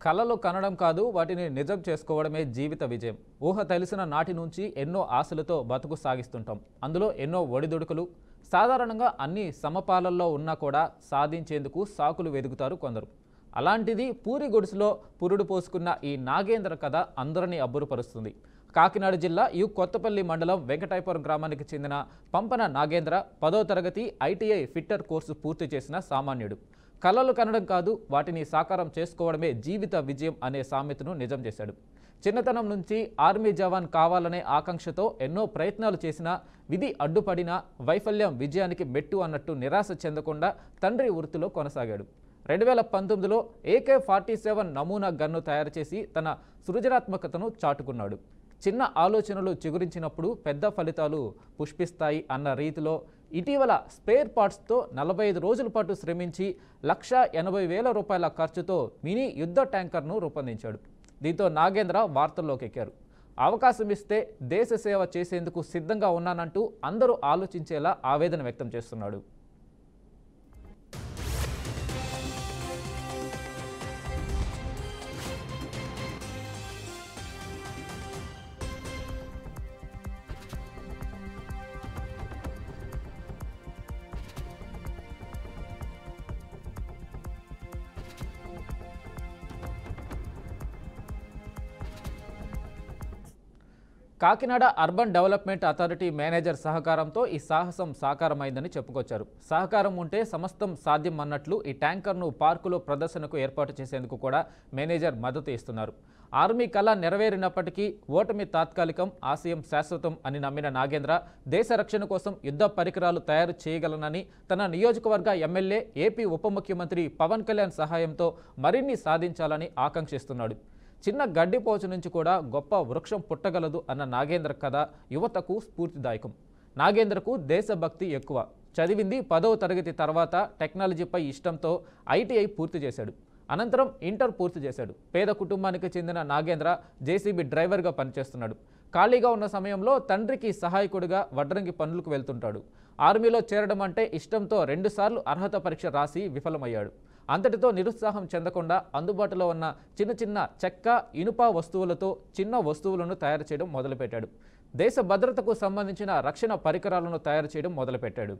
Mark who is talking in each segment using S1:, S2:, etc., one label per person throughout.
S1: కలలు కనడం కాదు, వాటిని నిజం చేసుకోవడమే జీవిత విజయం. ఊహ తెలిసిన నాటి నుంచి ఎన్నో ఆశలతో బతుకు సాగిస్తుంటాం. అందులో ఎన్నో ఒడిదుడుకులు. సాధారణంగా అన్ని సమపాలల్లో ఉన్నా కూడా సాధించేందుకు సాకులు వెదుగుతారు కొందరు. అలాంటిది పూరి గుడిసెలో పురుడు పోసుకున్న ఈ నాగేంద్ర కథ అందరినీ అబ్బురపరుస్తుంది. కాకినాడ జిల్లా కొత్తపల్లి మండలం వెంకటాయపురం గ్రామానికి చెందిన పంపన నాగేంద్ర 10వ తరగతి ఐటీఐ ఫిట్టర్ కోర్సు పూర్తి చేసిన సామాన్యుడు. కలలు కనడం కాదు, వాటిని సాకారం చేసుకోవడమే జీవిత విజయం అనే సామెతను నిజం చేశాడు. చిన్నతనం నుంచి ఆర్మీ జవాన్ కావాలనే ఆకాంక్షతో ఎన్నో ప్రయత్నాలు చేసినా విధి అడ్డుపడినా వైఫల్యం విజయానికి మెట్టు అన్నట్టు నిరాశ చెందకుండా తండ్రి వృత్తిలో కొనసాగాడు. 2019లో AK-47 నమూనా గన్ను తయారు చేసి తన సృజనాత్మకతను చాటుకున్నాడు. చిన్న ఆలోచనలు చిగురించినప్పుడు పెద్ద ఫలితాలు పుష్పిస్తాయి అన్న రీతిలో ఇటీవల స్పేర్ పార్ట్స్తో 45 రోజుల పాటు శ్రమించి ₹180,000 ఖర్చుతో మినీ యుద్ధ ట్యాంకర్ను రూపొందించాడు. దీంతో నాగేంద్ర వార్తల్లోకి ఎక్కారు. అవకాశం ఇస్తే దేశ సేవ చేసేందుకు సిద్ధంగా ఉన్నానంటూ అందరూ ఆలోచించేలా ఆవేదన వ్యక్తం చేస్తున్నాడు. Kakinada urban development authority manager సహకారంతో ఈ సాహసం సాకారమైందని చెప్పుకొచ్చారు. సహకారం ఉంటే సమస్తం సాధ్యం అన్నట్లు ఈ ట్యాంకర్ను పార్కులో ప్రదర్శనకు ఏర్పాటు చేసేందుకు కూడా మేనేజర్ మద్దతు ఇస్తున్నారు. ఆర్మీ కళ నెరవేరినప్పటికీ ఓటమి తాత్కాలికం, ఆశయం శాశ్వతం అని నమ్మిన నాగేంద్ర దేశ రక్షణ కోసం యుద్ధ పరికరాలు తయారు చేయగలనని తన నియోజకవర్గ ఎమ్మెల్యే, ఏపీ ఉప ముఖ్యమంత్రి పవన్ కళ్యాణ్ సహాయంతో మరిన్ని సాధించాలని ఆకాంక్షిస్తున్నాడు. చిన్న గడ్డిపోచు నుంచి కూడా గొప్ప వృక్షం పుట్టగలదు అన్న నాగేంద్ర కథ యువతకు స్ఫూర్తిదాయకం. నాగేంద్రకు దేశభక్తి ఎక్కువ. చదివింది 10వ తరగతి తర్వాత టెక్నాలజీపై ఇష్టంతో ఐటీఐ పూర్తి చేశాడు. అనంతరం ఇంటర్ పూర్తి చేశాడు. పేద కుటుంబానికి చెందిన నాగేంద్ర జేసీబీ డ్రైవర్గా పనిచేస్తున్నాడు. ఖాళీగా ఉన్న సమయంలో తండ్రికి సహాయకుడిగా వడ్రంగి పనులకు వెళ్తుంటాడు. ఆర్మీలో చేరడం అంటే ఇష్టంతో 2 సార్లు అర్హత పరీక్ష రాసి విఫలమయ్యాడు. అంతటితో నిరుత్సాహం చెందకుండా అందుబాటులో ఉన్న చిన్న చెక్క, ఇనుప వస్తువులతో చిన్న వస్తువులను తయారు చేయడం మొదలుపెట్టాడు. దేశ భద్రతకు సంబంధించిన రక్షణ పరికరాలను తయారు చేయడం మొదలుపెట్టాడు.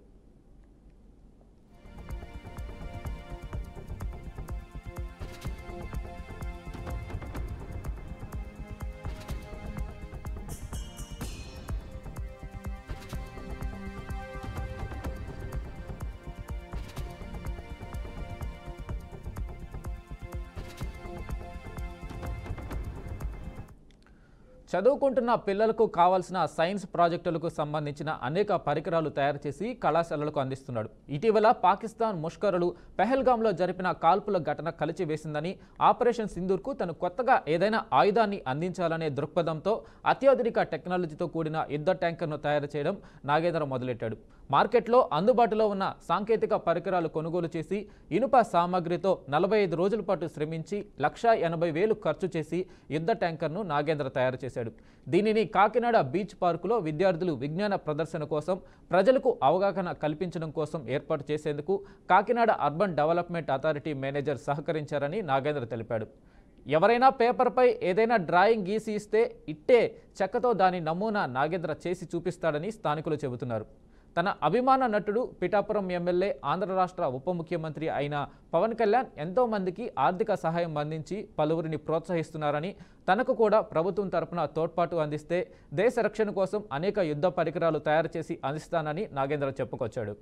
S1: చదువుకుంటున్న పిల్లలకు కావాల్సిన సైన్స్ ప్రాజెక్టులకు సంబంధించిన అనేక పరికరాలు తయారు చేసి కళాశాలలకు అందిస్తున్నాడు. ఇటీవల పాకిస్తాన్ ముష్కరులు పెహల్గాంలో జరిపిన కాల్పుల ఘటన కలిచివేసిందని ఆపరేషన్ సింధూర్కు తను కొత్తగా ఏదైనా ఆయుధాన్ని అందించాలనే దృక్పథంతో అత్యాధునిక టెక్నాలజీతో కూడిన యుద్ధ ట్యాంకర్ను తయారు చేయడం నాగేంద్ర మొదలెట్టాడు. మార్కెట్లో అందుబాటులో ఉన్న సాంకేతిక పరికరాలు కొనుగోలు చేసి ఇనుప సామాగ్రితో 45 రోజుల పాటు శ్రమించి ₹180,000 ఖర్చు చేసి యుద్ధ ట్యాంకర్ను నాగేంద్ర తయారు చేశాడు. దీనిని కాకినాడ బీచ్ పార్కులో విద్యార్థులు విజ్ఞాన ప్రదర్శన కోసం, ప్రజలకు అవగాహన కల్పించడం కోసం ఏర్పాటు చేసేందుకు Kakinada urban development authority manager సహకరించారని నాగేంద్ర తెలిపాడు. ఎవరైనా పేపర్పై ఏదైనా డ్రాయింగ్ గీసి ఇస్తే ఇట్టే చెక్కతో దాని నమూనా నాగేంద్ర చేసి చూపిస్తాడని స్థానికులు చెబుతున్నారు. తన అభిమాన నటుడు, పిఠాపురం ఎమ్మెల్యే, ఆంధ్ర రాష్ట్ర ఉప ముఖ్యమంత్రి అయిన పవన్ కళ్యాణ్ ఎంతో మందికి ఆర్థిక సహాయం అందించి పలువురిని ప్రోత్సహిస్తున్నారని, తనకు కూడా ప్రభుత్వం తరపున తోడ్పాటు అందిస్తే దేశ రక్షణ కోసం అనేక యుద్ధ పరికరాలు తయారు చేసి అందిస్తానని నాగేంద్ర చెప్పుకొచ్చాడు.